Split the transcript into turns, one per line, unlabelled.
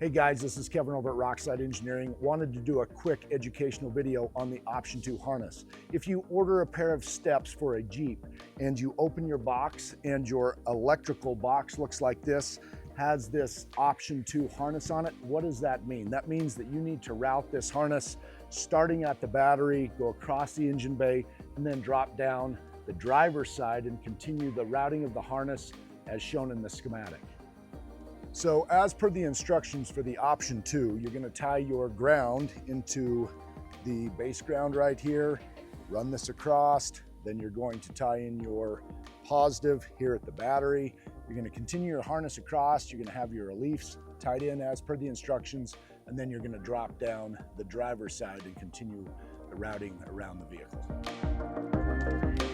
Hey guys, this is Kevin over at Rockside Engineering. Wanted to do a quick educational video on the Option 2 harness. If you order a pair of steps for a Jeep and you open your box and your electrical box looks like this, has this Option 2 harness on it, what does that mean? That means that you need to route this harness starting at the battery, go across the engine bay, and then drop down the driver's side and continue the routing of the harness as shown in the schematic. So as per the instructions for the Option 2, you're going to tie your ground into the base ground right here, run this across, then you're going to tie in your positive here at the battery. You're going to continue your harness across, you're going to have your reliefs tied in as per the instructions, and then you're going to drop down the driver's side and continue the routing around the vehicle.